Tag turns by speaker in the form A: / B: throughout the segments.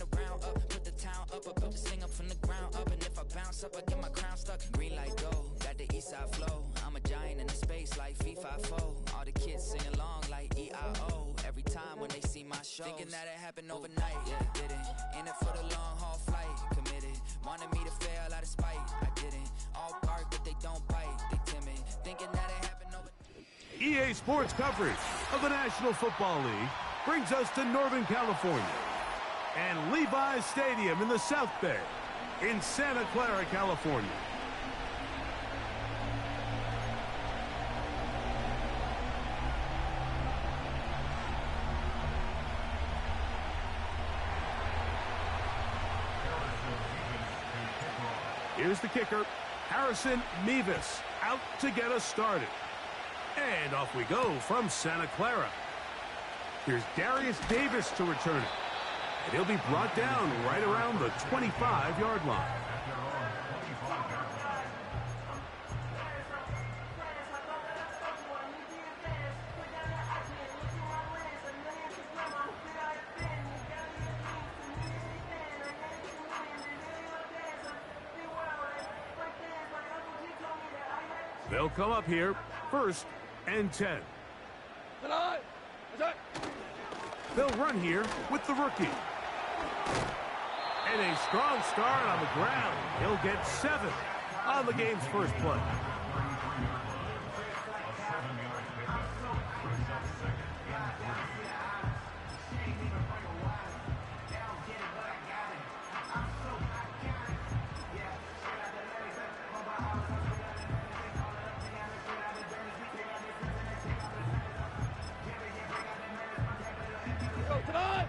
A: the round up, put the town up, I built this thing up from the ground up, and if I bounce up, I get my crown stuck. Green light go, got the east side flow. I'm a giant in the space like FIFA 4. All the kids sing along like EIO. Every time when they see my show, thinking that it happened overnight. Yeah, didn't. In it for the long haul flight, committed. Wanted me to fail out of spite, I didn't. All bark but they don't bite, they timid. Thinking that it happened overnight.
B: EA Sports coverage of the National Football League brings us to Northern California and Levi's Stadium in the South Bay in Santa Clara, California. Here's the kicker, Harrison Mevis, out to get us started. And off we go from Santa Clara. Here's Darius Davis to return it. And he'll be brought down right around the 25-yard line. They'll come up here, 1st and 10. They'll run here with the rookie. And a strong start on the ground. He'll get 7 on the game's first play.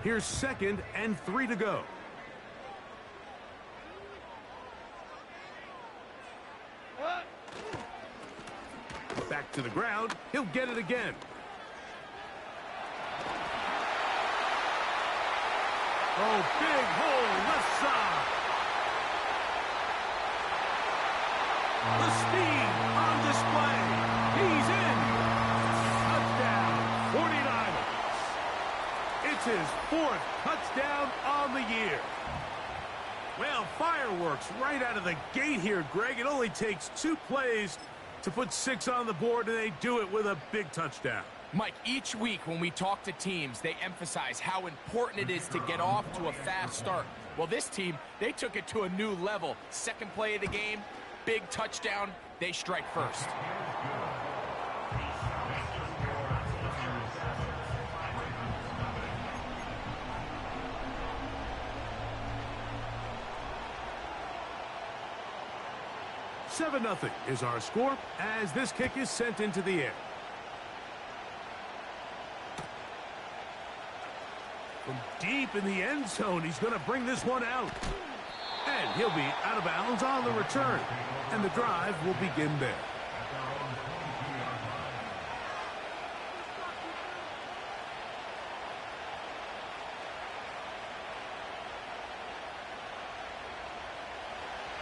B: Here's 2nd and 3 to go. Back to the ground. He'll get it again. Oh, big hole left side. The speed on display. He's in. Touchdown, 49ers. It's his 4th touchdown on the year. Well, fireworks right out of the gate here, Greg. It only takes 2 plays to put 6 on the board, and they do it with a big touchdown.
C: Mike, each week when we talk to teams, they emphasize how important it is to get off to a fast start. Well, this team, they took it to a new level. 2nd play of the game, big touchdown, they strike first.
B: $7-0 is our score as this kick is sent into the air. From deep in the end zone, he's going to bring this one out. And he'll be out of bounds on the return. And the drive will begin there.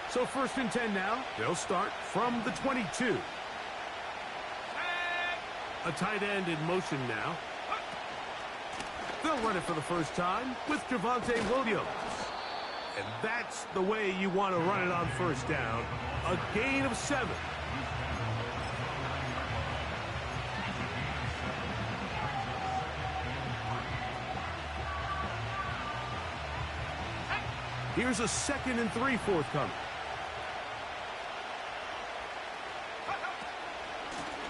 B: So 1st and 10 now. They'll start from the 22. A tight end in motion now. They'll run it for the first time with Javonte Williams. And that's the way you want to run it on 1st down. A gain of 7. Here's a 2nd and 3 forthcoming.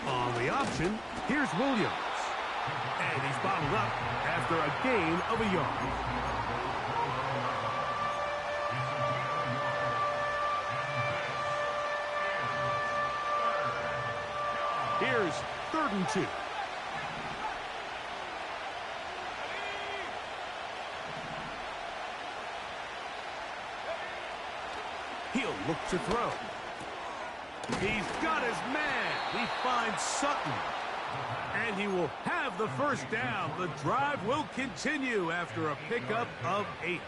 B: On the option, here's Williams. And he's bottled up after a gain of a yard. Here's 3rd and 2. He'll look to throw. He's got his man. He finds Sutton. And he will have the 1st down. The drive will continue after a pickup of 8.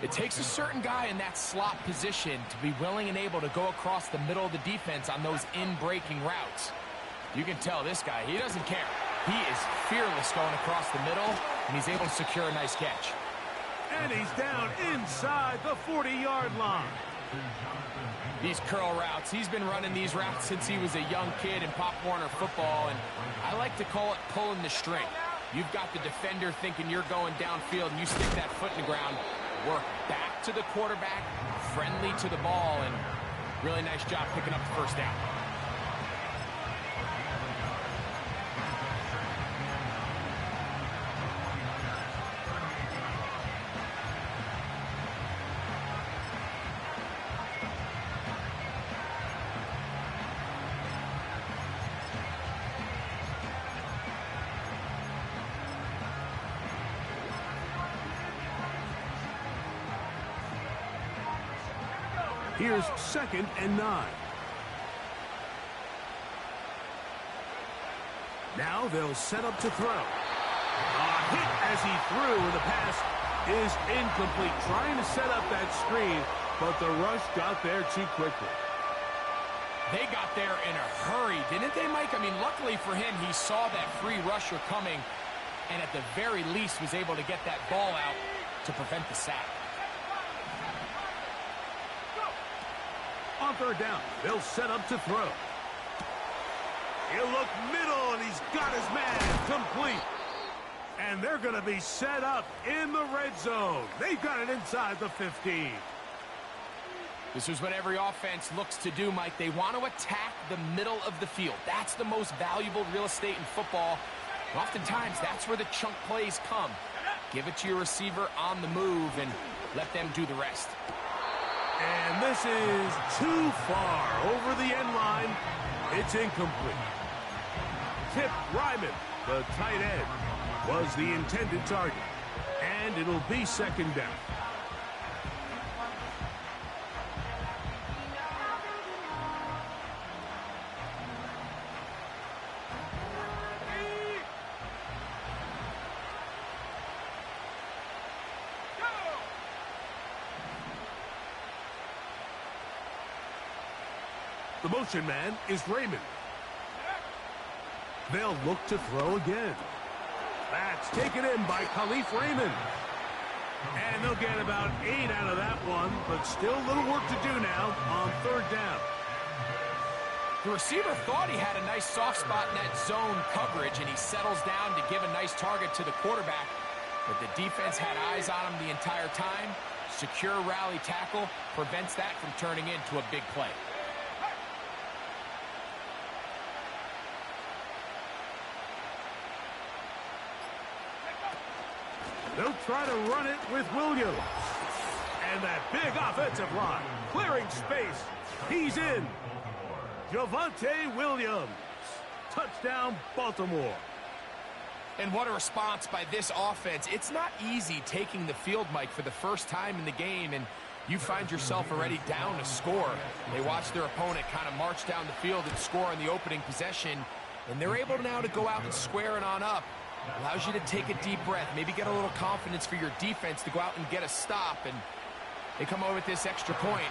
C: It takes a certain guy in that slot position to be willing and able to go across the middle of the defense on those in-breaking routes. You can tell this guy, he doesn't care. He is fearless going across the middle, and he's able to secure a nice catch.
B: And he's down inside the 40-yard line.
C: These curl routes, he's been running these routes since he was a young kid in Pop Warner football, and I like to call it pulling the string. You've got the defender thinking you're going downfield, and you stick that foot in the ground, work back to the quarterback, friendly to the ball, and really nice job picking up the first down.
B: Here's 2nd and 9. Now they'll set up to throw. A hit as he threw, and the pass is incomplete. Trying to set up that screen, but the rush got there too quickly.
C: They got there in a hurry, didn't they, Mike? I mean, luckily for him, he saw that free rusher coming, and at the very least was able to get that ball out to prevent the sack.
B: On 3rd down, they'll set up to throw. He'll look middle, and he's got his man complete. And they're going to be set up in the red zone. They've got it inside the 15.
C: This is what every offense looks to do, Mike. They want to attack the middle of the field. That's the most valuable real estate in football. And oftentimes, that's where the chunk plays come. Give it to your receiver on the move and let them do the rest.
B: And this is too far over the end line. It's incomplete. Tip Ryman, the tight end, was the intended target. And it'll be 2nd down. The motion man is Raymond. They'll look to throw again. That's taken in by Khalif Raymond. And they'll get about 8 out of that one, but still a little work to do now on 3rd down.
C: The receiver thought he had a nice soft spot in that zone coverage, and he settles down to give a nice target to the quarterback. But the defense had eyes on him the entire time. Secure rally tackle prevents that from turning into a big play.
B: They'll try to run it with Williams. And that big offensive line clearing space. He's in. Javonte Williams. Touchdown, Baltimore.
C: And what a response by this offense. It's not easy taking the field, Mike, for the first time in the game, and you find yourself already down a score. They watch their opponent kind of march down the field and score on the opening possession, and they're able now to go out and square it on up. Allows you to take a deep breath, maybe get a little confidence for your defense to go out and get a stop, and they come over with this extra point.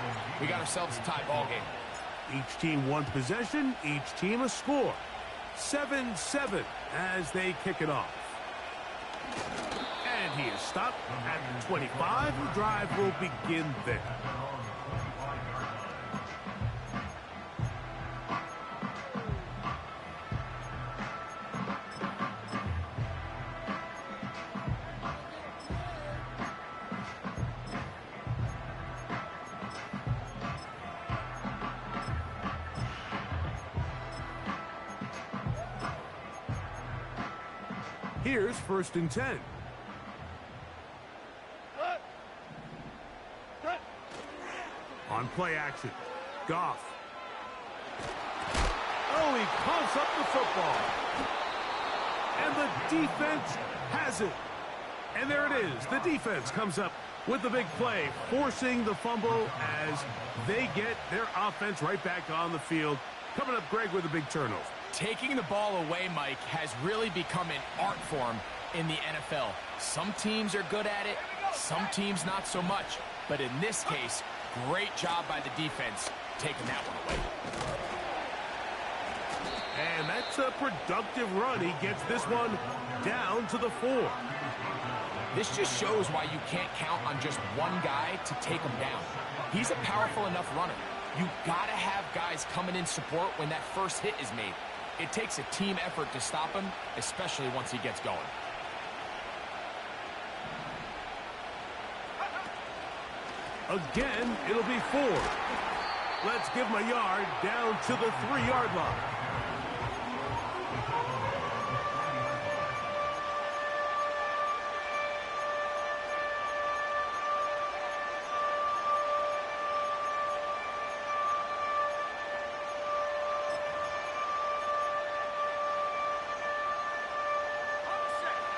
C: We got ourselves a tie ball game.
B: Each team one possession, each team a score. 7-7 as they kick it off. And he is stopped at the 25. The drive will begin there. Here's 1st and 10. On play action, Goff. Oh, he pumps up the football. And the defense has it. And there it is. The defense comes up with the big play, forcing the fumble as they get their offense right back on the field. Coming up, Greg, with a big turnover.
C: Taking the ball away, Mike, has really become an art form in the NFL. Some teams are good at it, some teams not so much. But in this case, great job by the defense taking that one away.
B: And that's a productive run. He gets this one down to the 4.
C: This just shows why you can't count on just one guy to take him down. He's a powerful enough runner. You gotta have guys coming in support when that first hit is made. It takes a team effort to stop him, especially once he gets going.
B: Again, it'll be 4. Let's give him a yard down to the 3-yard line.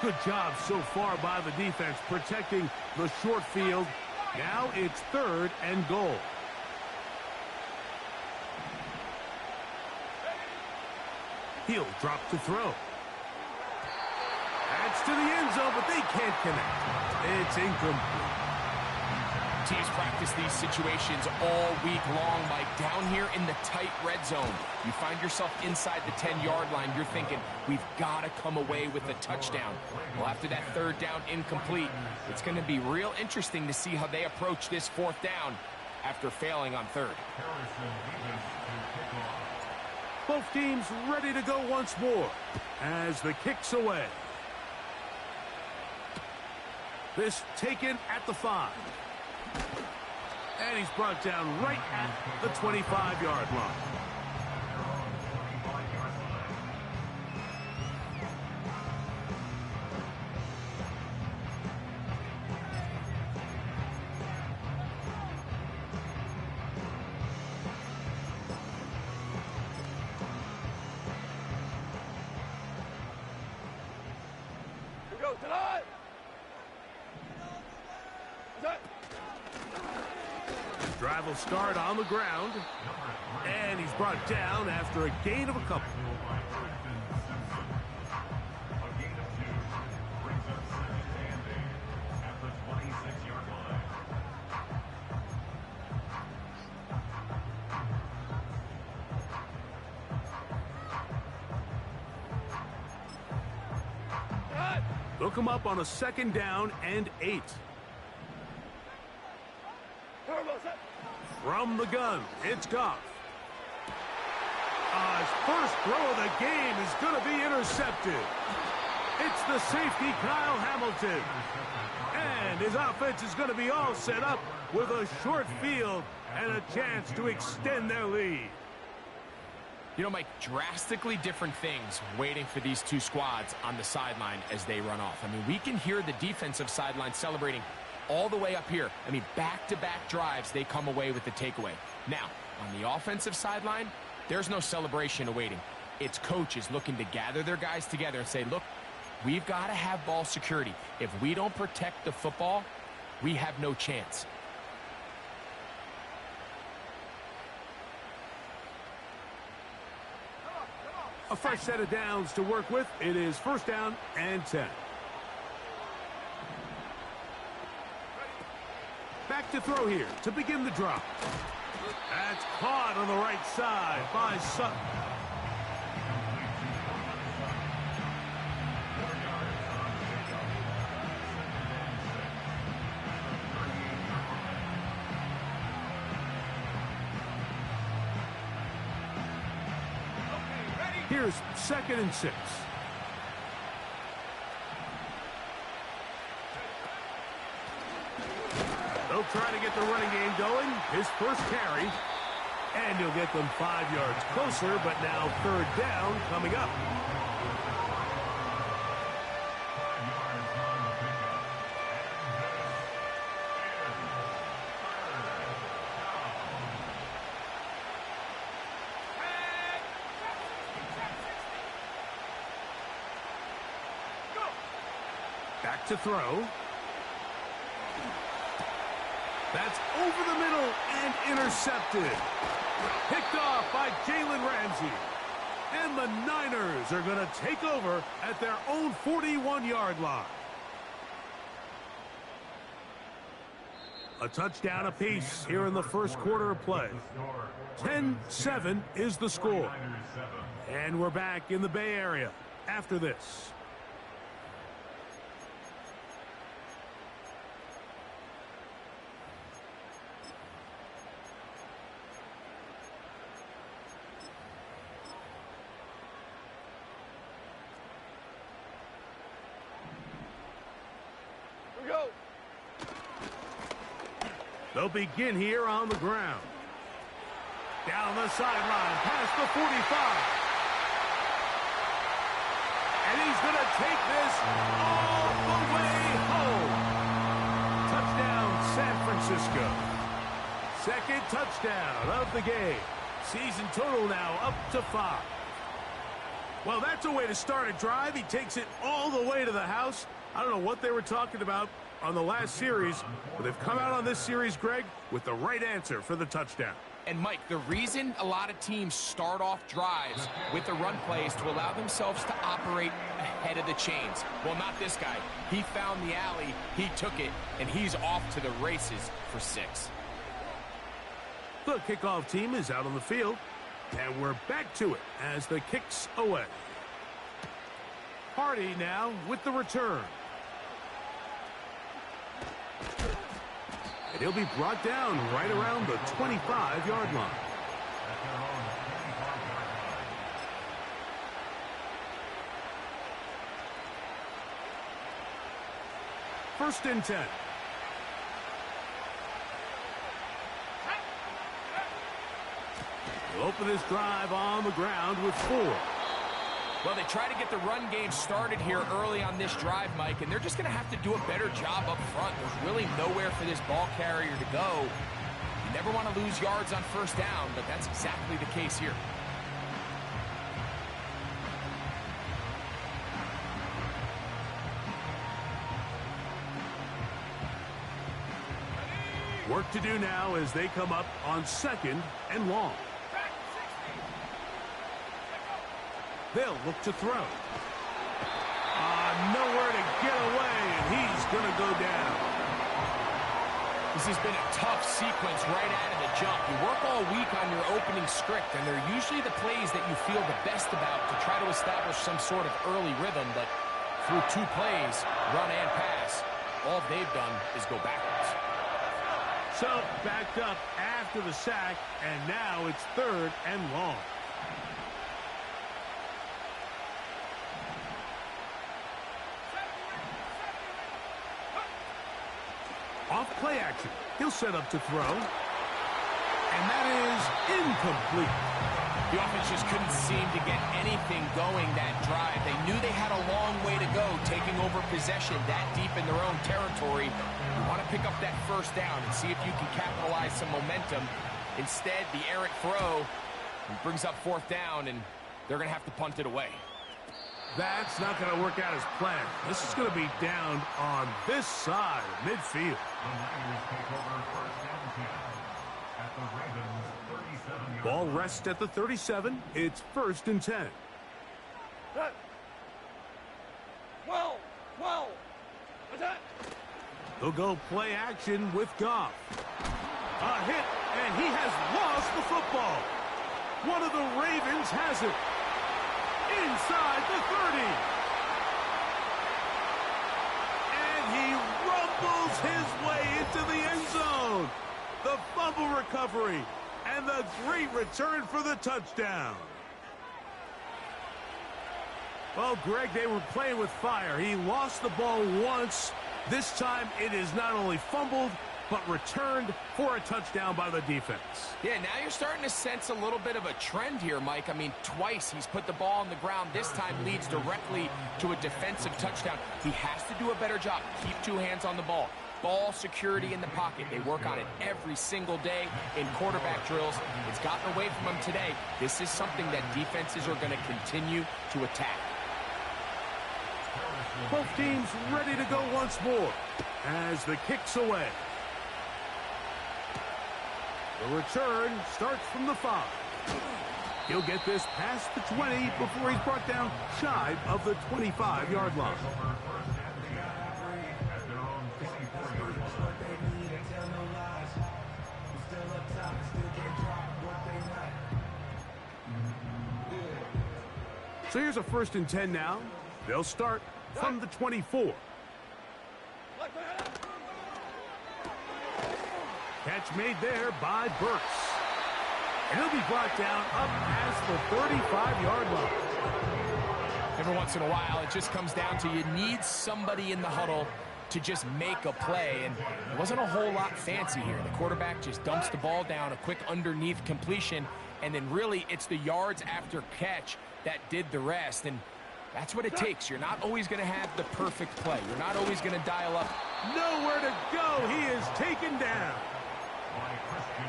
B: Good job so far by the defense protecting the short field. Now it's 3rd and goal. He'll drop to throw. That's to the end zone, but they can't connect. It's incomplete.
C: Teams practice these situations all week long, Mike. Down here in the tight red zone, you find yourself inside the 10-yard line. You're thinking, we've got to come away with a touchdown. Well, after that 3rd down incomplete, it's going to be real interesting to see how they approach this 4th down after failing on 3rd.
B: Both teams ready to go once more as the kick's away. This taken at the 5. And he's brought down right at the 25-yard line. Drive will start on the ground, and he's brought down after a gain of a couple. Look him up on a 2nd down and 8. From the gun, it's Goff. His first throw of the game is going to be intercepted. It's the safety, Kyle Hamilton. And his offense is going to be all set up with a short field and a chance to extend their lead.
C: You know, Mike, drastically different things waiting for these two squads on the sideline as they run off. I mean, we can hear the defensive sideline celebrating all the way up here. I mean, back-to-back drives, they come away with the takeaway. Now, on the offensive sideline, there's no celebration awaiting. It's coaches looking to gather their guys together and say, look, we've got to have ball security. If we don't protect the football, we have no chance.
B: A fresh set of downs to work with. It is 1st down and 10. Back to throw here to begin the drop. That's caught on the right side by Sutton. Here's 2nd and 6. They'll try to get the running game going. His first carry. And he'll get them 5 yards closer, but now 3rd down coming up. Back to throw. That's over the middle and intercepted. Picked off by Jalen Ramsey. And the Niners are going to take over at their own 41-yard line. A touchdown apiece here in the first quarter of play. 10-7 is the score. And we're back in the Bay Area after this. They'll begin here on the ground. Down the sideline, past the 45. And he's going to take this all the way home. Touchdown, San Francisco. Second touchdown of the game. Season total now up to 5. Well, that's a way to start a drive. He takes it all the way to the house. I don't know what they were talking about on the last series, but they've come out on this series, Greg, with the right answer for the touchdown.
C: And, Mike, the reason a lot of teams start off drives with the run play is to allow themselves to operate ahead of the chains. Well, not this guy. He found the alley, he took it, and he's off to the races for 6.
B: The kickoff team is out on the field, and we're back to it as the kick's away. Hardy now with the return. And he'll be brought down right around the 25-yard line. First and 10. He'll open his drive on the ground with 4.
C: Well, they try to get the run game started here early on this drive, Mike, and they're just going to have to do a better job up front. There's really nowhere for this ball carrier to go. You never want to lose yards on first down, but that's exactly the case here.
B: Work to do now as they come up on 2nd and long. They'll look to throw. Nowhere to get away, and he's going to go down.
C: This has been a tough sequence right out of the jump. You work all week on your opening script, and they're usually the plays that you feel the best about to try to establish some sort of early rhythm, but through 2 plays, run and pass, all they've done is go backwards.
B: So, backed up after the sack, and now it's 3rd and long. Off play action. He'll set up to throw. And that is incomplete.
C: The offense just couldn't seem to get anything going that drive. They knew they had a long way to go, taking over possession that deep in their own territory. You want to pick up that first down and see if you can capitalize some momentum. Instead, the errant throw brings up 4th down, and they're going to have to punt it away.
B: That's not going to work out as planned. This is going to be down on this side of midfield. Ball rests at the 37. It's 1st and 10.
D: 12.
B: They'll go play action with Goff. A hit, and he has lost the football. One of the Ravens has it. Inside the 30. And he rumbles his way into the end zone. The fumble recovery and the great return for the touchdown. Well, Greg, they were playing with fire. He lost the ball once. This time it is not only fumbled, but returned for a touchdown by the defense.
C: Yeah, now you're starting to sense a little bit of a trend here, Mike. I mean, twice he's put the ball on the ground. This time leads directly to a defensive touchdown. He has to do a better job. Keep 2 hands on the ball. Ball security in the pocket. They work on it every single day in quarterback drills. It's gotten away from them today. This is something that defenses are going to continue to attack.
B: Both teams ready to go once more as the kick's away. The return starts from the 5. He'll get this past the 20 before he's brought down shy of the 25-yard line. So here's a 1st and 10 now. They'll start from the 24. Catch made there by Burks. And he'll be brought down up past the 35-yard line.
C: Every once in a while, it just comes down to you need somebody in the huddle to just make a play, and it wasn't a whole lot fancy here. The quarterback just dumps the ball down, a quick underneath completion, and then really it's the yards after catch that did the rest, and that's what it takes. You're not always going to have the perfect play. You're not always going to dial up.
B: Nowhere to go. He is taken down.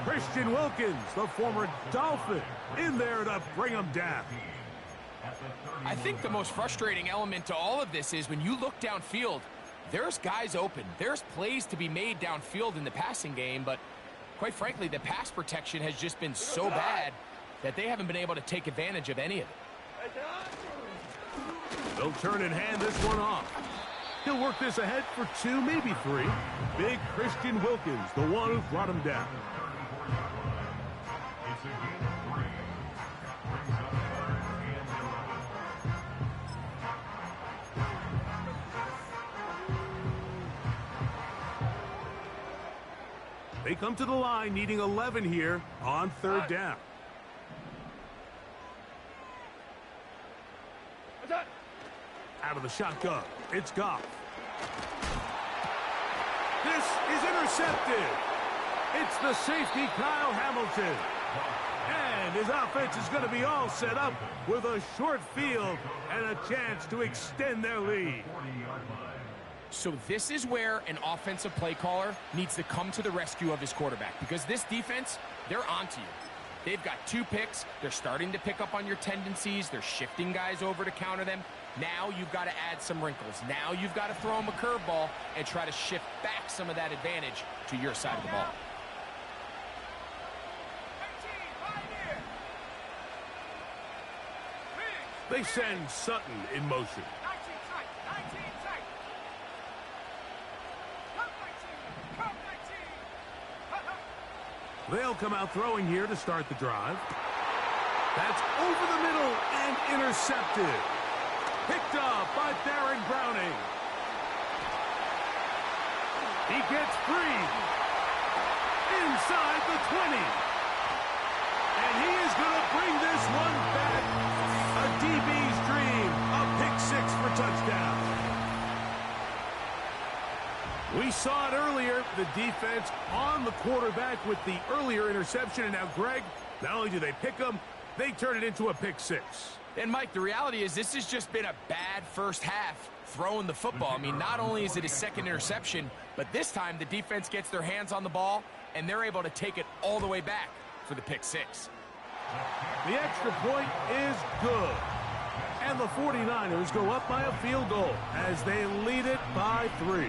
B: Christian Wilkins, the former Dolphin, in there to bring him down.
C: I think the most frustrating element to all of this is when you look downfield, there's guys open. There's plays to be made downfield in the passing game, but quite frankly, the pass protection has just been so bad that they haven't been able to take advantage of any of it.
B: They'll turn and hand this one off. He'll work this ahead for 2, maybe 3. Big Christian Wilkins, the one who brought him down. They come to the line needing 11 here on 3rd down. Out of the shotgun, it's Goff. This is intercepted. It's the safety, Kyle Hamilton. And his offense is going to be all set up with a short field and a chance to extend their lead.
C: So this is where an offensive play caller needs to come to the rescue of his quarterback, because this defense, they're onto you. They've got 2 picks. They're starting to pick up on your tendencies. They're shifting guys over to counter them. Now you've got to add some wrinkles. Now you've got to throw them a curveball and try to shift back some of that advantage to your side of the ball.
B: They send Sutton in motion. They'll come out throwing here to start the drive. That's over the middle and intercepted. Picked up by Baron Browning. He gets free. Inside the 20. And he is going to bring this one back. A DB's dream. A pick 6 for touchdown. We saw it earlier, the defense on the quarterback with the earlier interception. And now, Greg, not only do they pick him, they turn it into a pick 6.
C: And, Mike, the reality is this has just been a bad first half throwing the football. I mean, not only is it his second interception, but this time the defense gets their hands on the ball, and they're able to take it all the way back for the pick 6.
B: The extra point is good. And the 49ers go up by a field goal as they lead it by 3.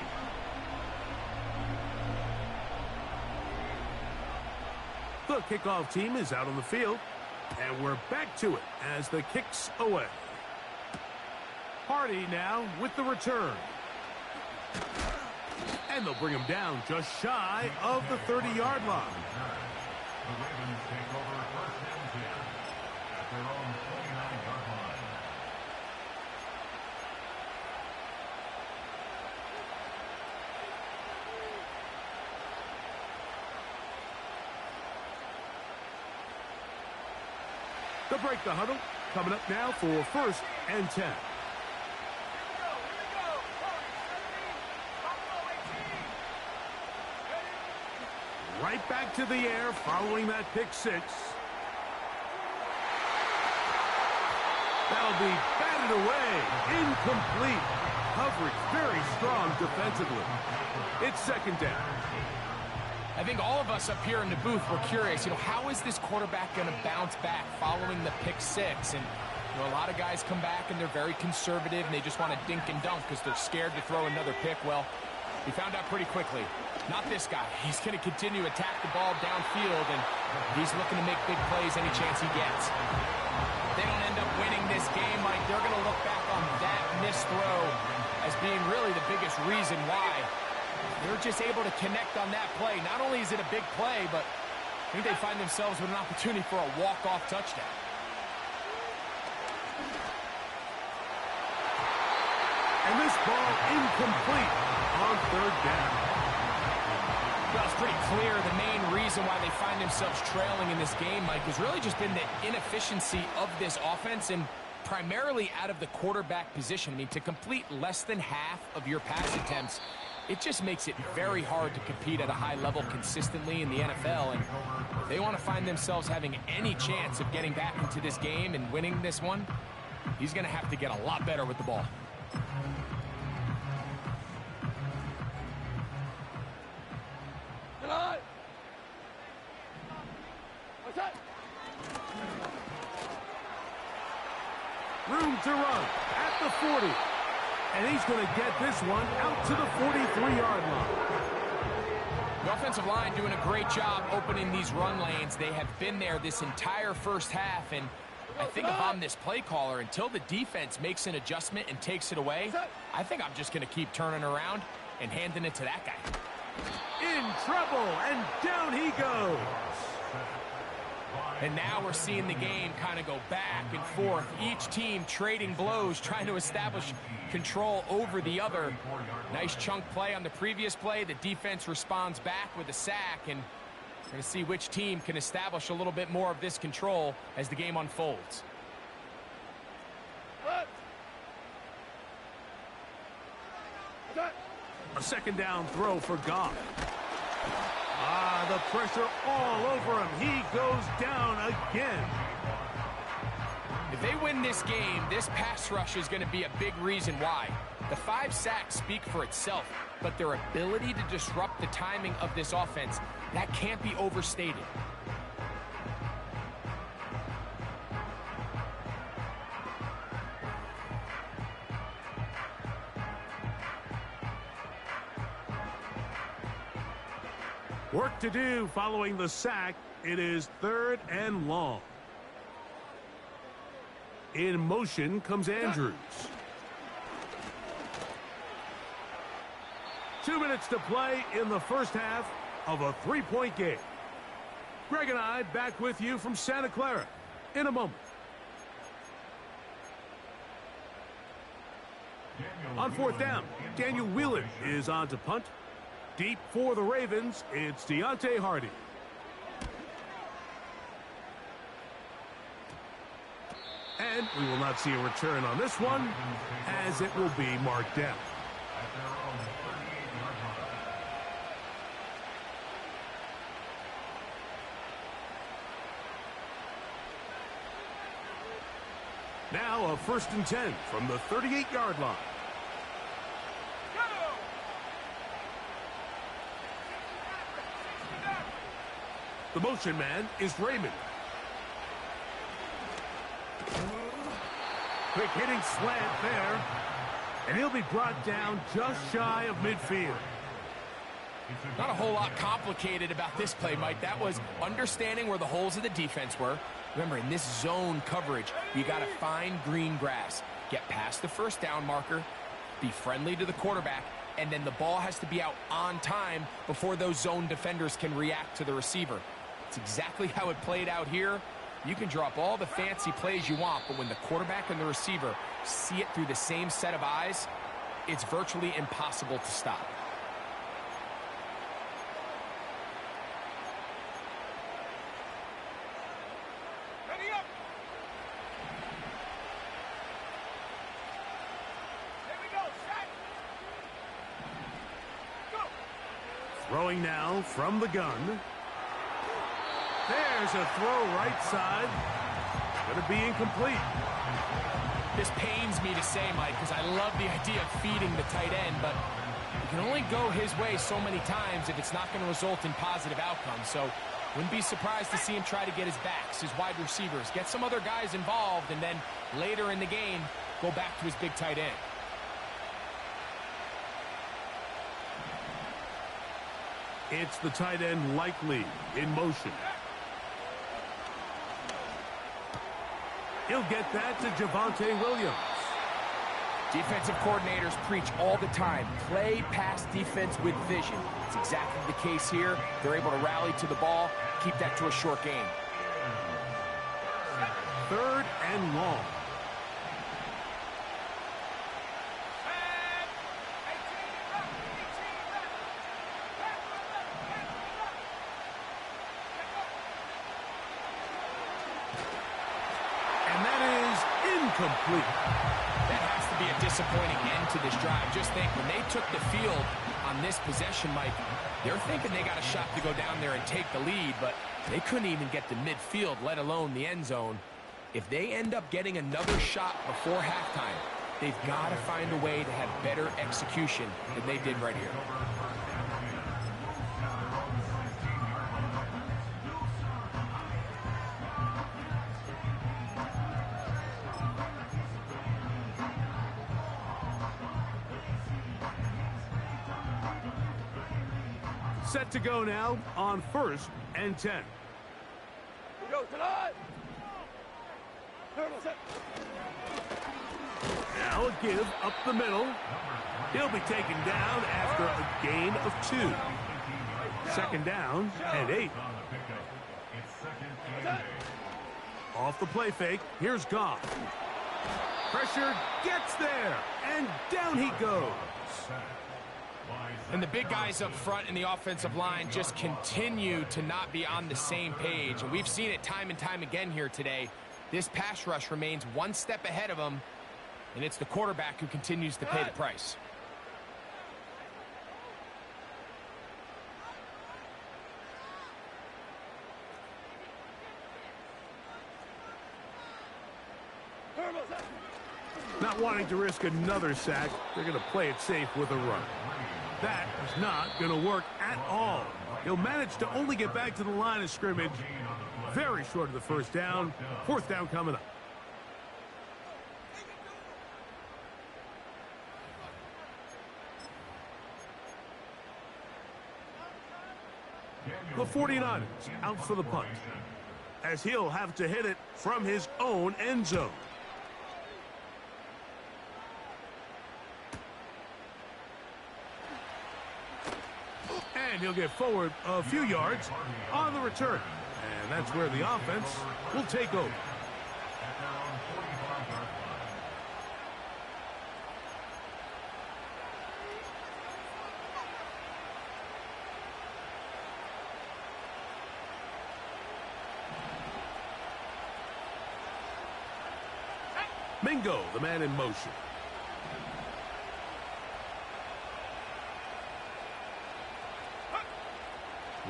B: The kickoff team is out on the field, and we're back to it as the kick's away. Hardy now with the return. And they'll bring him down just shy of the 30-yard line.
E: The Ravens take over 1st and 10 at their own 29-yard line.
B: To break the huddle, coming up now for 1st and 10. Right back to the air following that pick 6. That'll be batted away. Incomplete. Coverage very strong defensively. It's 2nd down.
C: I think all of us up here in the booth were curious, how is this quarterback going to bounce back following the pick 6? And, a lot of guys come back and they're very conservative and they just want to dink and dunk because they're scared to throw another pick. Well, we found out pretty quickly. Not this guy. He's going to continue to attack the ball downfield, and he's looking to make big plays any chance he gets. If they don't end up winning this game, Mike, they're going to look back on that missed throw as being really the biggest reason why they're just able to connect on that play. Not only is it a big play, but I think they find themselves with an opportunity for a walk-off touchdown.
B: And this ball incomplete on 3rd down.
C: Well, it's pretty clear the main reason why they find themselves trailing in this game, Mike, has really just been the inefficiency of this offense and primarily out of the quarterback position. I mean, to complete less than half of your pass attempts, it just makes it very hard to compete at a high level consistently in the NFL. And if they want to find themselves having any chance of getting back into this game and winning this one, he's going to have to get a lot better with the ball.
B: Room to run at the 40. And he's going to get this one out to the 43-yard line.
C: The offensive line doing a great job opening these run lanes. They have been there this entire first half, and I think if I'm this play caller, until the defense makes an adjustment and takes it away, I think I'm just going to keep turning around and handing it to that guy.
B: In trouble, and down he goes.
C: And now we're seeing the game kind of go back and forth. Each team trading blows, trying to establish control over the other. Nice chunk play on the previous play. The defense responds back with a sack, and we're going to see which team can establish a little bit more of this control as the game unfolds.
B: A second down throw for Goff. The pressure all over him. He goes down again.
C: If they win this game, this pass rush is going to be a big reason why. The 5 sacks speak for itself, but their ability to disrupt the timing of this offense, that can't be overstated.
B: Work to do following the sack. It is 3rd and long. In motion comes Andrews. 2 minutes to play in the first half of a 3-point game. Greg and I back with you from Santa Clara in a moment. On 4th down, Daniel Wheelan is on to punt. Deep for the Ravens, it's Deontay Hardy. And we will not see a return on this one, as it will be marked down. Now a 1st and 10 from the 38-yard line. The motion man is Raymond. Quick hitting slant there. And he'll be brought down just shy of midfield.
C: Not a whole lot complicated about this play, Mike. That was understanding where the holes of the defense were. Remember, in this zone coverage, you got to find green grass. Get past the 1st down marker. Be friendly to the quarterback. And then the ball has to be out on time before those zone defenders can react to the receiver. It's exactly how it played out here. You can drop all the fancy plays you want, but when the quarterback and the receiver see it through the same set of eyes, it's virtually impossible to stop.
D: Ready up. Here we go. Set. Go.
B: Throwing now from the gun. There's a throw right side. Going to be incomplete.
C: This pains me to say, Mike, because I love the idea of feeding the tight end, but you can only go his way so many times if it's not going to result in positive outcomes. So wouldn't be surprised to see him try to get his backs, his wide receivers, get some other guys involved, and then later in the game, go back to his big tight end.
B: It's the tight end likely in motion. He'll get that to Javonte Williams.
C: Defensive coordinators preach all the time, play pass defense with vision. It's exactly the case here. They're able to rally to the ball, keep that to a short game.
B: 3rd and long.
C: Complete. That has to be a disappointing end to this drive. Just think, when they took the field, on this possession, Mike, they're thinking they got a shot to go down there and take the lead, but they couldn't even get to midfield, let alone the end zone. If they end up getting another shot before halftime, they've got to find a way to have better execution than they did right here.
B: Set to go now on 1st and 10.
D: We go tonight.
B: Now a give up the middle. He'll be taken down after a gain of 2. Second down and 8. Off the play fake, here's Goff. Pressure gets there, and down he goes.
C: And the big guys up front in the offensive line just continue to not be on the same page. And we've seen it time and time again here today. This pass rush remains one step ahead of them, and it's the quarterback who continues to pay the price.
B: Not wanting to risk another sack, they're going to play it safe with a run. That is not going to work at all. He'll manage to only get back to the line of scrimmage. Very short of the first down. 4th down coming up. The 49ers out for the punt, as he'll have to hit it from his own end zone. And he'll get forward a few yards on the return. And that's where the offense will take over. Mingo, the man in motion.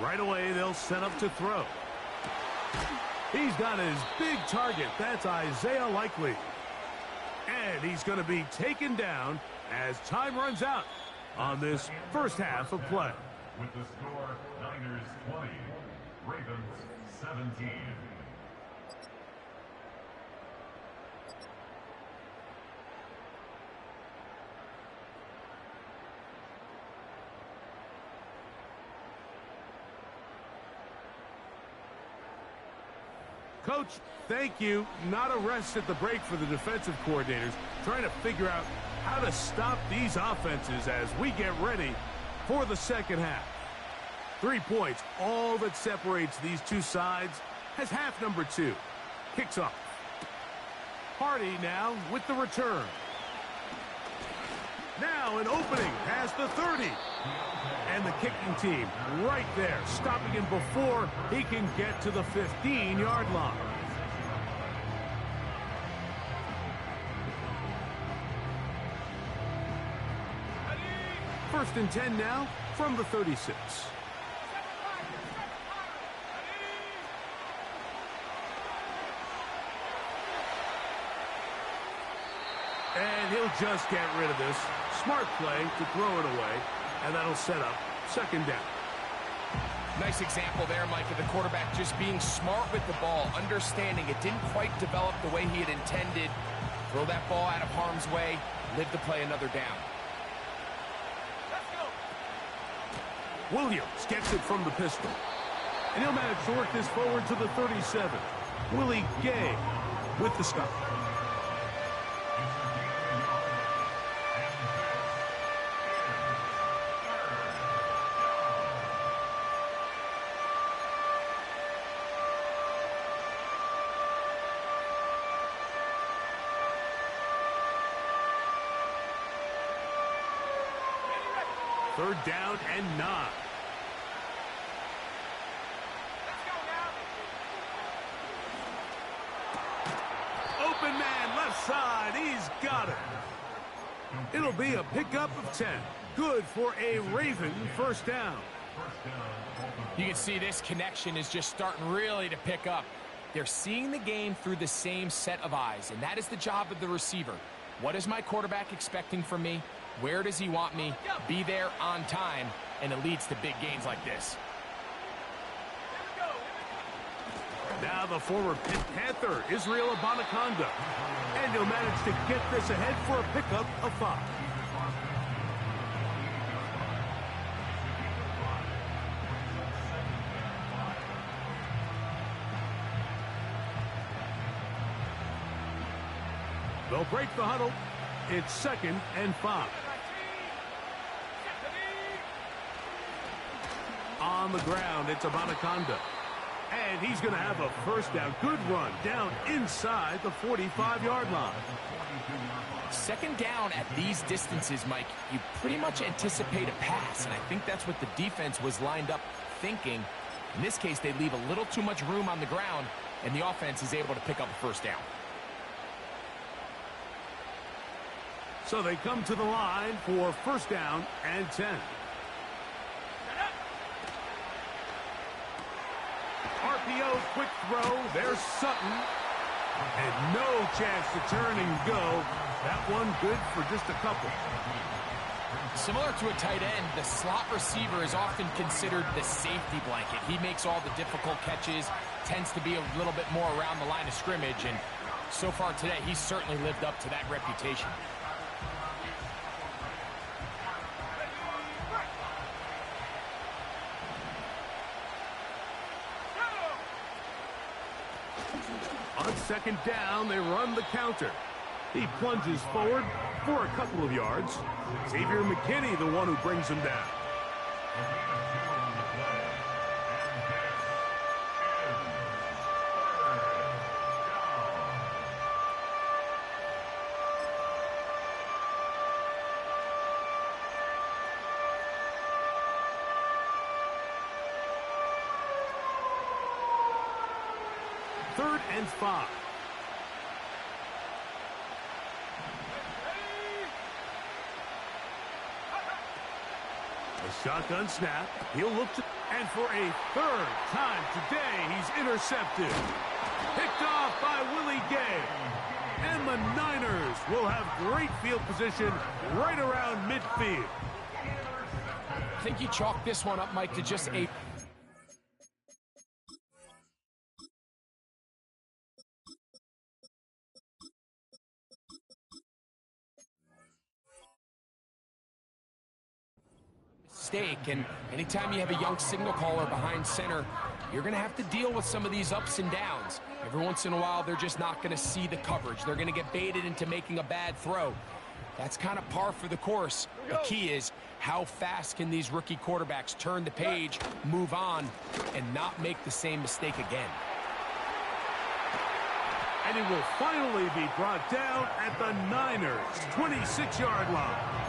B: Right away, they'll set up to throw. He's got his big target. That's Isaiah Likely. And he's going to be taken down as time runs out on this first half of play.
E: With the score, Niners 20, Ravens 17.
B: Coach, thank you. Not a rest at the break for the defensive coordinators, trying to figure out how to stop these offenses as we get ready for the second half. 3 points, all that separates these two sides, as half number 2 kicks off. Hardy now with the return. Now an opening past the 30. And the kicking team right there, stopping him before he can get to the 15-yard line. First and 10 now from the 36. And he'll just get rid of this. Smart play to throw it away. And that'll set up second down.
C: Nice example there, Mike, of the quarterback just being smart with the ball, understanding it didn't quite develop the way he had intended. Throw that ball out of harm's way, live to play another down.
D: Let's go.
B: Williams gets it from the pistol. And he'll manage to work this forward to the 37. Willie Gay with the stop. Third down and 9.
D: Let's go now.
B: Open man left side. He's got it. It'll be a pickup of 10. Good for a Raven first down.
C: You can see this connection is just starting really to pick up. They're seeing the game through the same set of eyes, and that is the job of the receiver. What is my quarterback expecting from me? Where does he want me? Be there on time, and it leads to big gains like this.
B: Now the former Pitt Panther, Israel Abanaconda. And he'll manage to get this ahead for a pickup of 5. They'll break the huddle. It's 2nd and 5. On the ground, it's Abanaconda. And he's going to have a first down. Good run down inside the 45-yard line.
C: 2nd down at these distances, Mike, you pretty much anticipate a pass, and I think that's what the defense was lined up thinking. In this case, they leave a little too much room on the ground, and the offense is able to pick up a first down.
B: So they come to the line for first down and 10. RPO, quick throw. There's Sutton. And no chance to turn and go. That one good for just a couple.
C: Similar to a tight end, the slot receiver is often considered the safety blanket. He makes all the difficult catches, tends to be a little bit more around the line of scrimmage, and so far today, he's certainly lived up to that reputation.
B: On 2nd down, they run the counter. He plunges forward for a couple of yards. Xavier McKinney, the one who brings him down. Third and 5. A shotgun snap. He'll look to... And for a 3rd time today, he's intercepted. Picked off by Willie Gay. And the Niners will have great field position right around midfield.
C: I think you chalk this one up, Mike, to just a... And anytime you have a young signal caller behind center, you're going to have to deal with some of these ups and downs. Every once in a while, they're just not going to see the coverage. They're going to get baited into making a bad throw. That's kind of par for the course. The key is how fast can these rookie quarterbacks turn the page, move on, and not make the same mistake again.
B: And it will finally be brought down at the Niners' 26-yard line.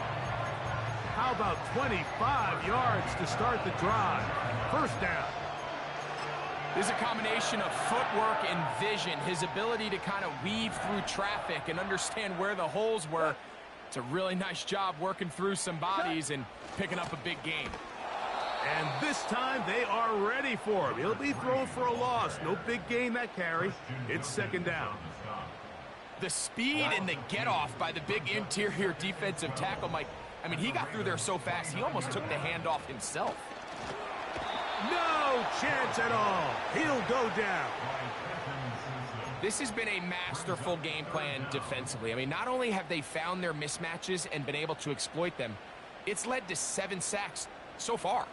B: How about 25 yards to start the drive? First down.
C: There's a combination of footwork and vision, his ability to kind of weave through traffic and understand where the holes were. It's a really nice job working through some bodies and picking up a big gain.
B: And this time they are ready for him. He'll be thrown for a loss. No big gain that carry. It's 2nd down.
C: The speed and the get-off by the big interior defensive tackle, Mike. I mean, he got through there so fast, he almost took the handoff himself.
B: No chance at all. He'll go down.
C: This has been a masterful game plan defensively. I mean, not only have they found their mismatches and been able to exploit them, it's led to 7 sacks so far.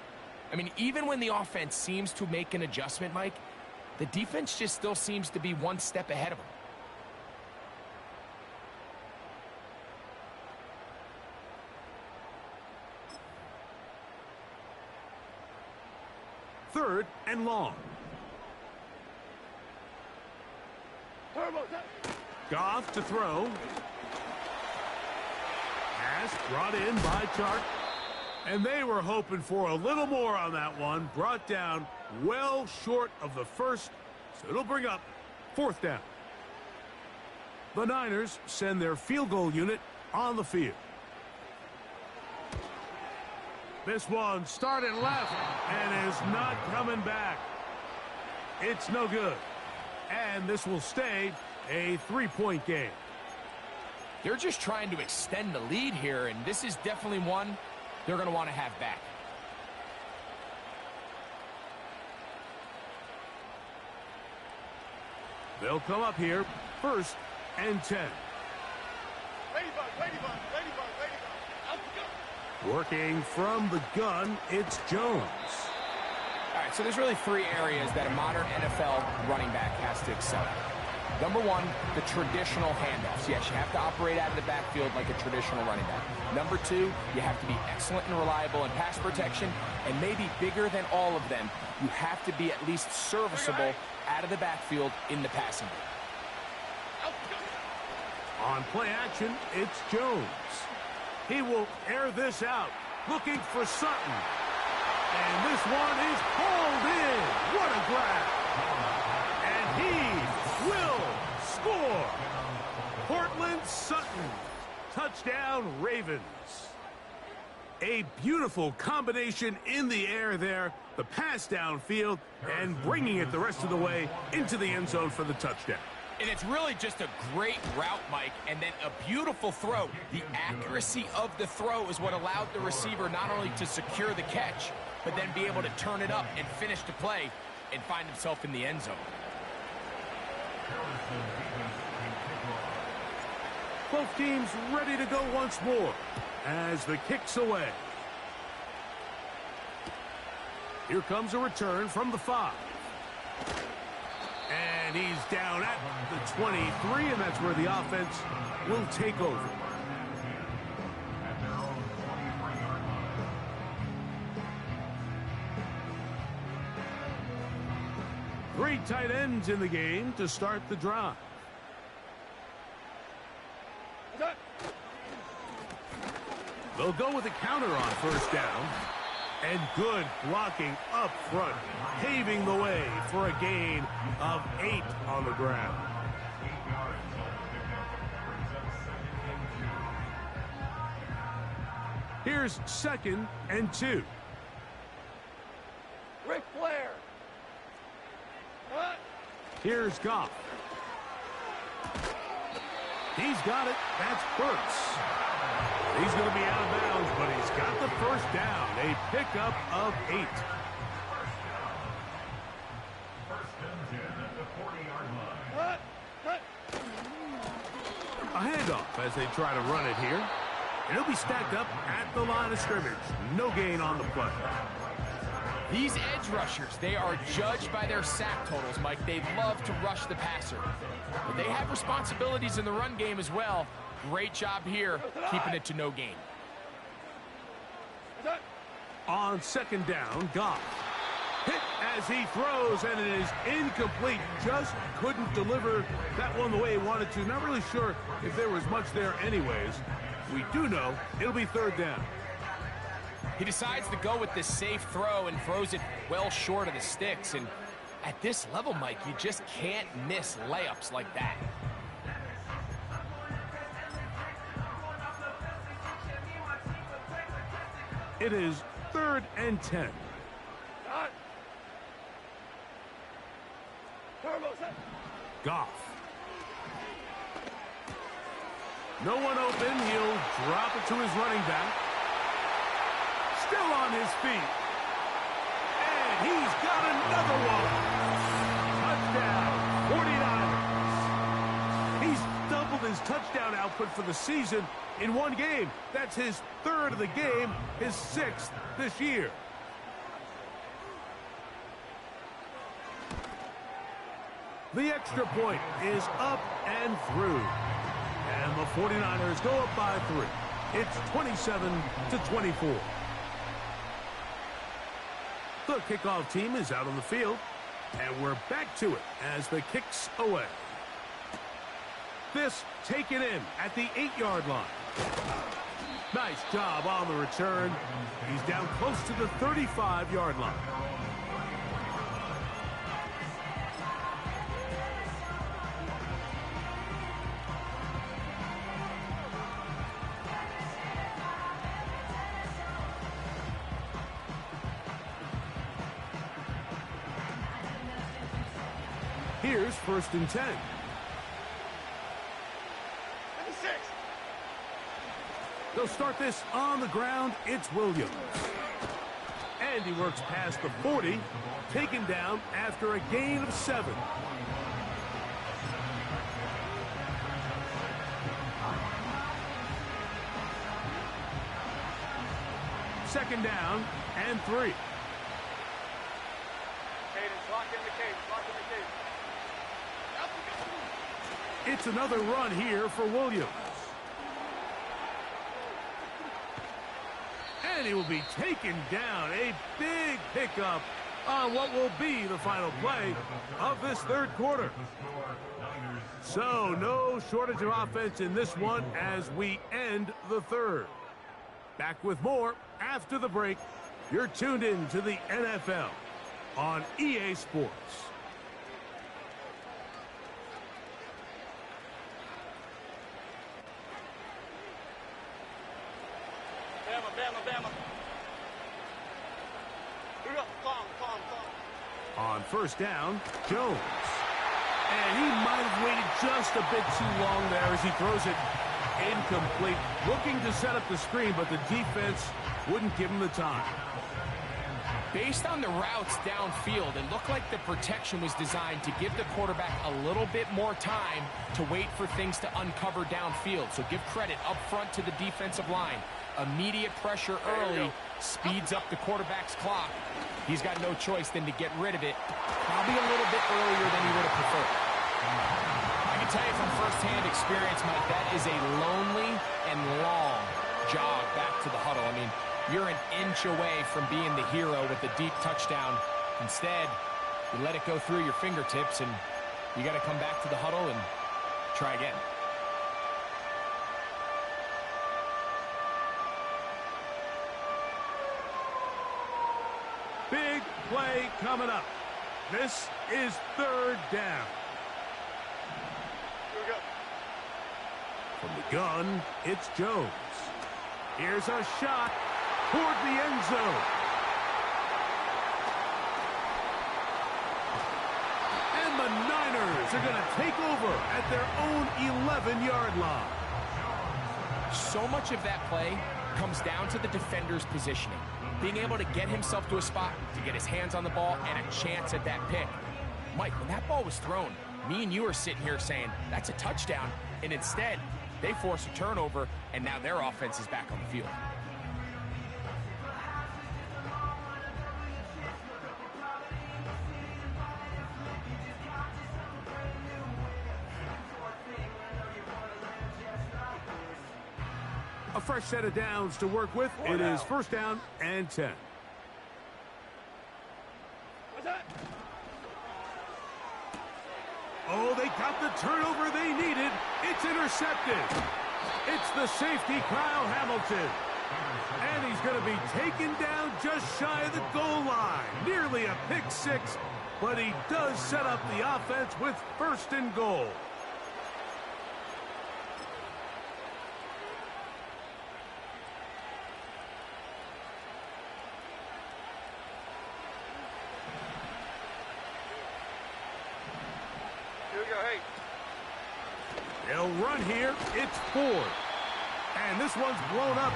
C: I mean, even when the offense seems to make an adjustment, Mike, the defense just still seems to be one step ahead of them.
B: Third and long. Goff to throw. Pass brought in by Chark. And they were hoping for a little more on that one. Brought down well short of the first. So it'll bring up 4th down. The Niners send their field goal unit on the field. This one started left and is not coming back. It's no good. And this will stay a 3-point game.
C: They're just trying to extend the lead here, and this is definitely one they're going to want to have back.
B: They'll come up here, 1st and 10.
D: Ladybug, ladybug, ladybug, ladybug. Out we go.
B: Working from the gun, it's Jones.
C: All right, so there's really 3 areas that a modern NFL running back has to excel at. Number 1, the traditional handoffs. Yes, you have to operate out of the backfield like a traditional running back. Number 2, you have to be excellent and reliable in pass protection, and maybe bigger than all of them, you have to be at least serviceable out of the backfield in the passing game.
B: On play action, it's Jones. He will air this out, looking for Sutton. And this one is hauled in. What a grab. And he will score. Cortland Sutton. Touchdown, Ravens. A beautiful combination in the air there. The pass downfield and bringing it the rest of the way into the end zone for the touchdown.
C: And it's really just a great route, Mike, and then a beautiful throw. The accuracy of the throw is what allowed the receiver not only to secure the catch, but then be able to turn it up and finish the play and find himself in the end zone.
B: Both teams ready to go once more as the kick's away. Here comes a return from the 5. And he's down at the 23, and that's where the offense will take over. Three tight ends in the game to start the drive. They'll go with a counter on 1st down. And good blocking up front, paving the way for a gain of 8 on the ground. Here's 2nd and 2.
D: Ric Flair. What?
B: Here's Goff. He's got it. That's Burks. He's going to be out of bounds, but he's got the 1st down. A pickup of 8. A handoff as they try to run it here. And he'll be stacked up at the line of scrimmage. No gain on the play.
C: These edge rushers, they are judged by their sack totals, Mike. They love to rush the passer. But they have responsibilities in the run game as well. Great job here, keeping it to no gain.
B: On 2nd down, Goff. Hit as he throws, and it is incomplete. Just couldn't deliver that one the way he wanted to. Not really sure if there was much there anyways. We do know it'll be 3rd down.
C: He decides to go with this safe throw and throws it well short of the sticks. And at this level, Mike, you just can't miss layups like that.
B: It is 3rd and 10. Goff. No one open. He'll drop it to his running back. Still on his feet. And he's got another one. Touchdown, 49ers. He's doubled his touchdown output for the season in one game. That's his 3rd of the game, his 6th this year. The extra point is up and through. And the 49ers go up by 3. It's 27-24. The kickoff team is out on the field, and we're back to it as the kick's away. This taken in at the 8-yard line. Nice job on the return. He's down close to the 35-yard line. Here's 1st and 10.
D: 56.
B: They'll start this on the ground. It's Williams. And he works past the 40, taken down after a gain of 7. Second down and 3.
D: Cadence, lock in the cadence, lock in the cadence.
B: It's another run here for Williams. And he will be taken down. A big pickup on what will be the final play of this 3rd quarter. So no shortage of offense in this one as we end the 3rd. Back with more after the break. You're tuned in to the NFL on EA Sports.
D: Bama. Here we go. Calm.
B: On 1st down, Jones. And he might have waited just a bit too long there as he throws it incomplete. Looking to set up the screen, but the defense wouldn't give him the time.
C: Based on the routes downfield, it looked like the protection was designed to give the quarterback a little bit more time to wait for things to uncover downfield. So give credit up front to the defensive line. Immediate pressure early speeds up the quarterback's clock. He's got no choice than to get rid of it, probably a little bit earlier than he would have preferred. I can tell you from firsthand experience, Mike, that is a lonely and long jog back to the huddle. I mean, you're an inch away from being the hero with a deep touchdown. Instead, you let it go through your fingertips, and you got to come back to the huddle and try again.
B: Big play coming up. This is 3rd down.
D: Here we go.
B: From the gun, it's Jones. Here's a shot toward the end zone. And the Niners are going to take over at their own 11-yard line.
C: So much of that play comes down to the defender's positioning. Being able to get himself to a spot, to get his hands on the ball, and a chance at that pick. Mike, when that ball was thrown, me and you are sitting here saying, that's a touchdown. And instead, they force a turnover, and now their offense is back on the field.
B: A fresh set of downs to work with. It is 1st down and 10.
D: What's that?
B: Oh, they got the turnover they needed. It's intercepted. It's the safety, Kyle Hamilton. And he's going to be taken down just shy of the goal line. Nearly a pick 6, but he does set up the offense with 1st and goal. They'll run here. It's 4. And this one's blown up.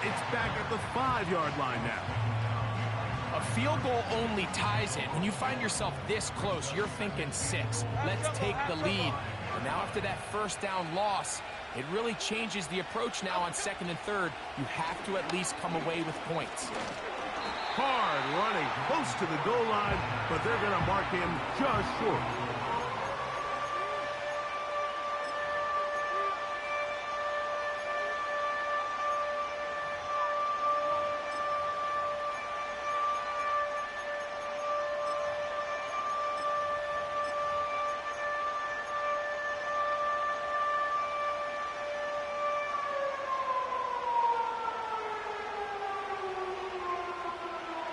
B: It's back at the 5-yard line now.
C: A field goal only ties it. When you find yourself this close, you're thinking 6. Let's take the lead. And now after that 1st down loss, it really changes the approach now on 2nd and 3rd. You have to at least come away with points.
B: Hard running close to the goal line, but they're going to mark him just short.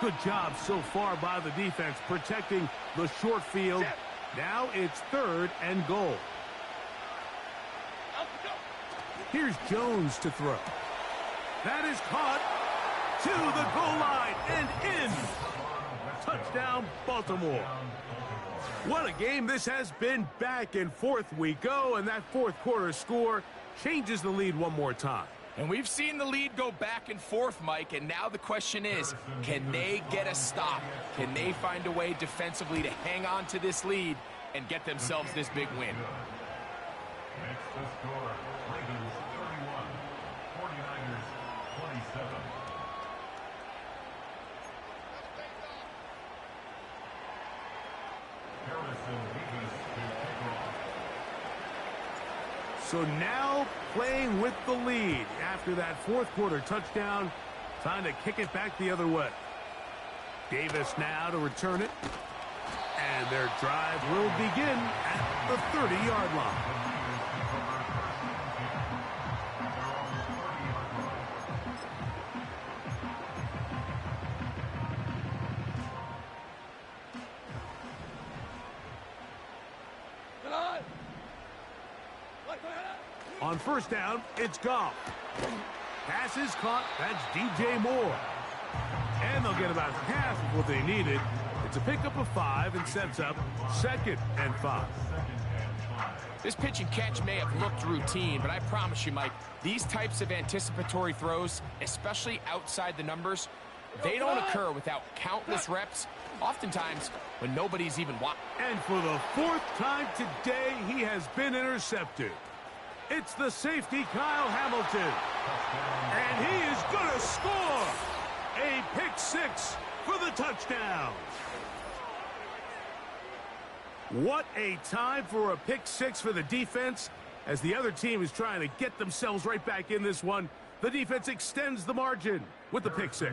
B: Good job so far by the defense protecting the short field. Now it's 3rd and goal. Here's Jones to throw. That is caught to the goal line and in. Touchdown, Baltimore. What a game this has been. Back and forth we go, and that fourth quarter score changes the lead one more time.
C: And we've seen the lead go back and forth, Mike, and now the question is, can they get a stop? Can they find a way defensively to hang on to this lead and get themselves this big win?
E: Next to score, Ravens 31, 49ers 27.
B: So now playing with the lead after that fourth quarter touchdown, trying to kick it back the other way. Davis now to return it. And their drive will begin at the 30-yard line. On first down, it's Goff. Pass is caught. That's DJ Moore. And they'll get about half of what they needed. It's a pickup of 5 and sets up 2nd and 5.
C: This pitch and catch may have looked routine, but I promise you, Mike, these types of anticipatory throws, especially outside the numbers, they don't occur without countless reps, oftentimes when nobody's even watching.
B: And for the 4th time today, he has been intercepted. It's the safety, Kyle Hamilton. And he is going to score. A pick 6 for the touchdown. What a time for a pick 6 for the defense. As the other team is trying to get themselves right back in this one, the defense extends the margin with the pick 6.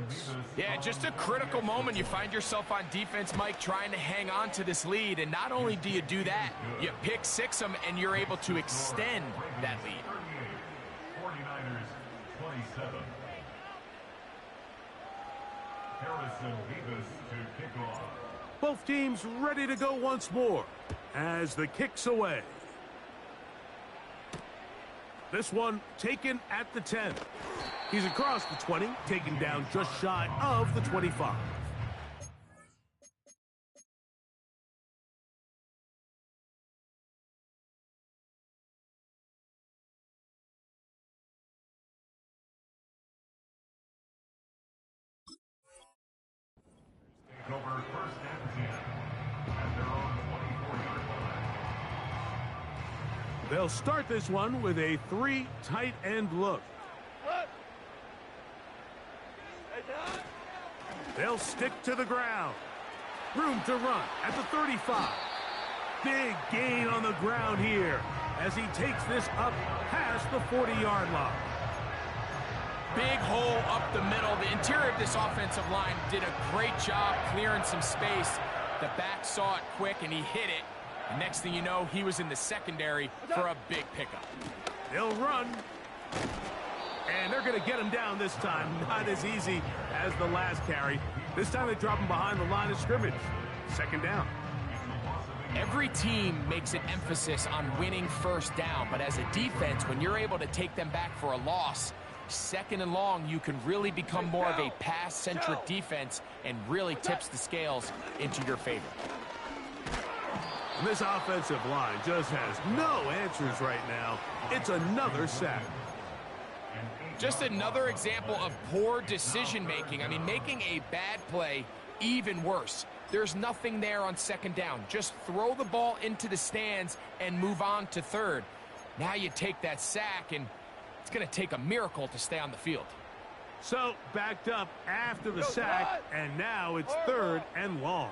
C: Yeah, just a critical moment. You find yourself on defense, Mike, trying to hang on to this lead. And not only do you do that, you pick 6 them, and you're able to extend that lead.
E: 49ers 27. Harrison Davis to kick off.
B: Both teams ready to go once more as the kick's away. This one taken at the 10. He's across the 20, taken down just shy of the 25.
E: Take over first and 10 at their own 24-yard line.
B: They'll start this one with a 3 tight end look. They'll stick to the ground. Room to run at the 35. Big gain on the ground here as he takes this up past the 40-yard line.
C: Big hole up the middle. The interior of this offensive line did a great job clearing some space. The back saw it quick, and he hit it. And next thing you know, he was in the secondary for a big pickup.
B: They'll run. And they're going to get him down this time. Not as easy as the last carry. This time they drop him behind the line of scrimmage. 2nd down.
C: Every team makes an emphasis on winning first down, but as a defense, when you're able to take them back for a loss, 2nd and long, you can really become more of a pass-centric defense and really tips the scales into your favor.
B: And this offensive line just has no answers right now. It's another sack.
C: Just another example of poor decision-making. I mean, making a bad play even worse. There's nothing there on 2nd down. Just throw the ball into the stands and move on to 3rd. Now you take that sack, and it's going to take a miracle to stay on the field.
B: So, backed up after the sack, and now it's 3rd and long.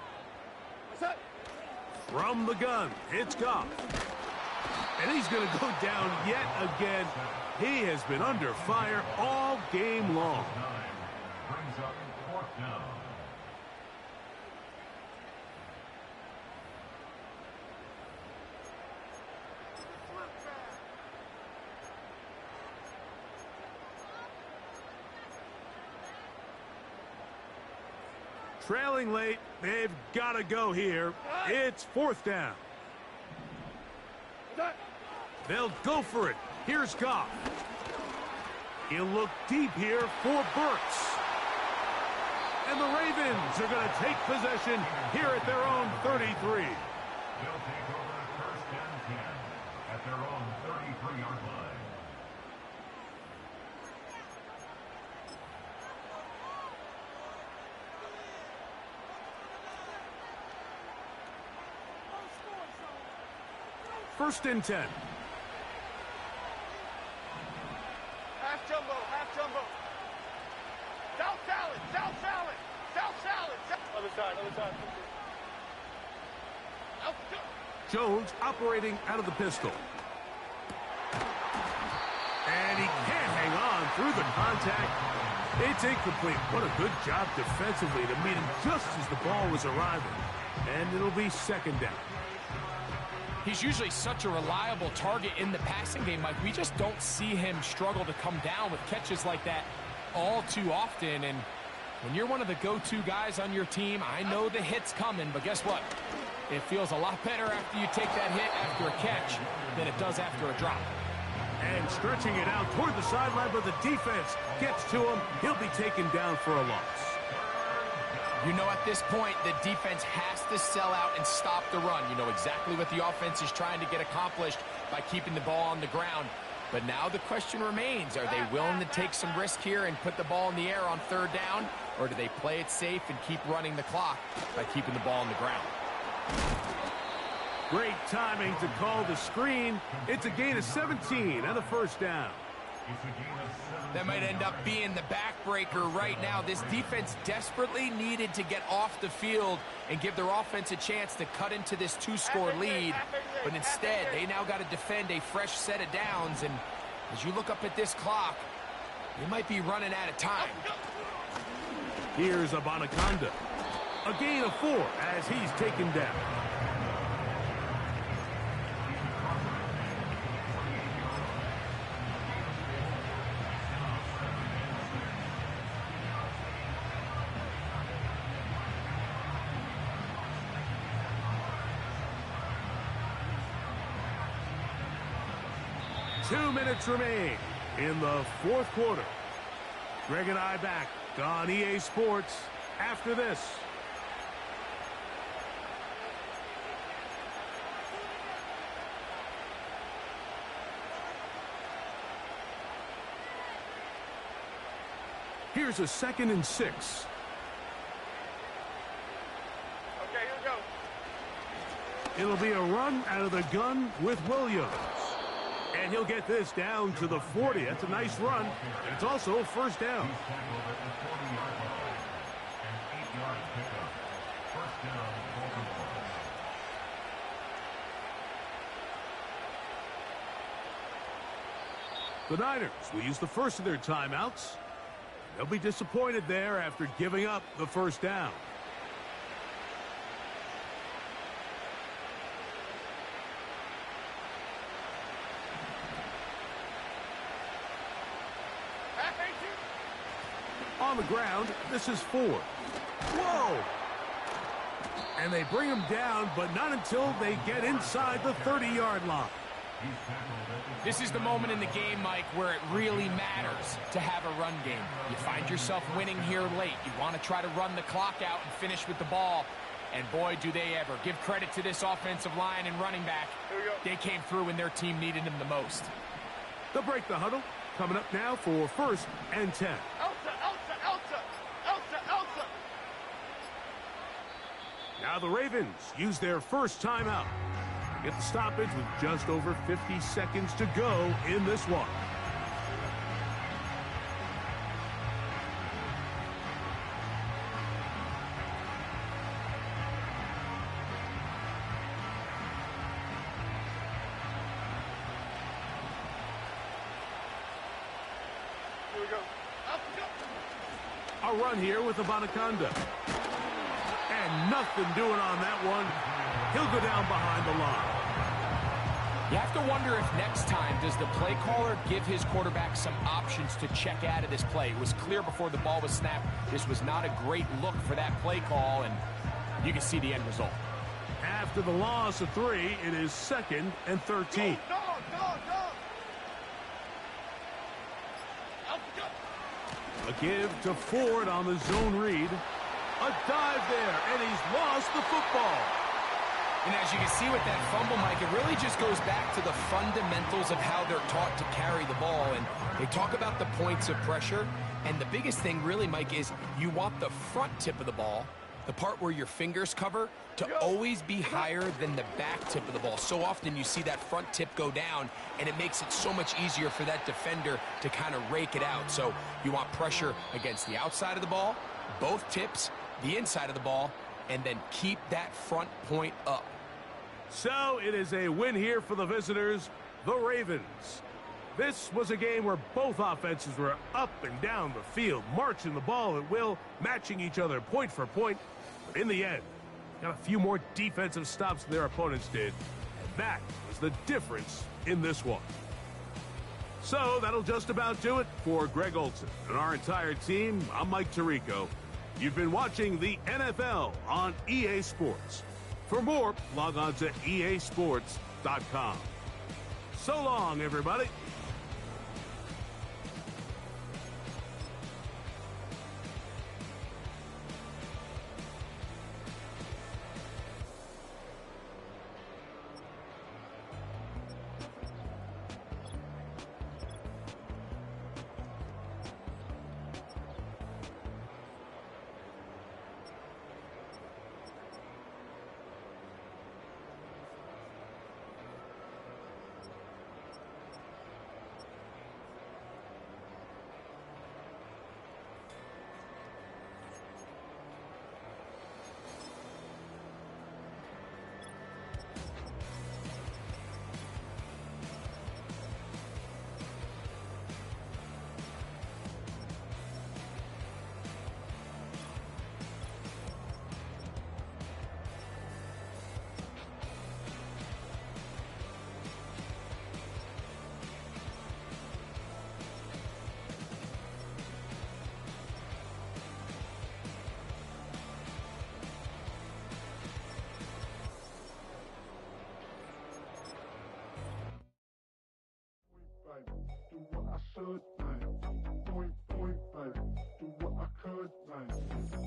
B: From the gun, it's Goff. And he's going to go down yet again. He has been under fire all game long.
E: Brings up 4th down.
B: Trailing late, they've got to go here. It's 4th down. They'll go for it. Here's Goff. He'll look deep here for Burks. And the Ravens are going to take possession here at their own 33.
E: They'll take over at first and 10 at their own 33-yard line.
B: First and 10.
D: Half jumbo, half jumbo. South salad, south salad, south salad. Other side, other side. Out, go.
B: Jones operating out of the pistol. And he can't hang on through the contact. It's incomplete. What a good job defensively to meet him just as the ball was arriving. And it'll be second down.
C: He's usually such a reliable target in the passing game, Mike. We just don't see him struggle to come down with catches like that all too often. And when you're one of the go-to guys on your team, I know the hit's coming, but guess what? It feels a lot better after you take that hit after a catch than it does after a drop.
B: And stretching it out toward the sideline, but the defense gets to him. He'll be taken down for a loss.
C: You know, at this point, the defense has to sell out and stop the run. You know exactly what the offense is trying to get accomplished by keeping the ball on the ground. But now the question remains, are they willing to take some risk here and put the ball in the air on third down? Or do they play it safe and keep running the clock by keeping the ball on the ground?
B: Great timing to call the screen. It's a gain of 17 and a first down.
C: That might end up being the backbreaker right now. This defense desperately needed to get off the field and give their offense a chance to cut into this two-score lead. But instead, they now got to defend a fresh set of downs. And as you look up at this clock, they might be running out of time.
B: Here's Abanaconda. A gain of 4 as he's taken down. Two minutes remain in the fourth quarter. Greg and I back on EA Sports after this. Here's a 2nd and 6.
D: Okay, here we go.
B: It'll be a run out of the gun with Williams. And he'll get this down to the 40. That's a nice run. And it's also a first down.
E: He's tackled at the 40-yard line. An 8-yard pickup. First down, Baltimore.
B: The Niners will use the first of their timeouts. They'll be disappointed there after giving up the first down. On the ground, this is 4. Whoa! And they bring him down, but not until they get inside the 30-yard line.
C: This is the moment in the game, Mike, where it really matters to have a run game. You find yourself winning here late. You want to try to run the clock out and finish with the ball. And boy, do they ever. Give credit to this offensive line and running back. They came through when their team needed them the most.
B: They'll break the huddle. Coming up now for 1st and 10. Now the Ravens use their first timeout. Get the stoppage with just over 50 seconds to go in this one.
D: Here we go.
B: A run here with Abanaconda. And nothing doing on that one. He'll go down behind the line.
C: You have to wonder if next time, does the play caller give his quarterback some options to check out of this play? It was clear before the ball was snapped. This was not a great look for that play call, and you can see the end result.
B: After the loss of 3, it is 2nd and 13. A give to Ford on the zone read. A dive there, and he's lost the football.
C: And as you can see with that fumble, Mike, it really just goes back to the fundamentals of how they're taught to carry the ball. And they talk about the points of pressure. And the biggest thing really, Mike, is you want the front tip of the ball, the part where your fingers cover, to always be higher than the back tip of the ball. So often you see that front tip go down, and it makes it so much easier for that defender to kind of rake it out. So you want pressure against the outside of the ball, both tips, the inside of the ball, and then keep that front point up.
B: So it is a win here for the visitors, the Ravens. This was a game where both offenses were up and down the field, marching the ball at will, matching each other point for point. But in the end, got a few more defensive stops than their opponents did, and that was the difference in this one. So that'll just about do it for Greg Olson and our entire team. I'm Mike Tirico. You've been watching the NFL on EA Sports. For more, log on to easports.com. So long, everybody.
F: Do what I should, man. Point, baby. Do what I could, man.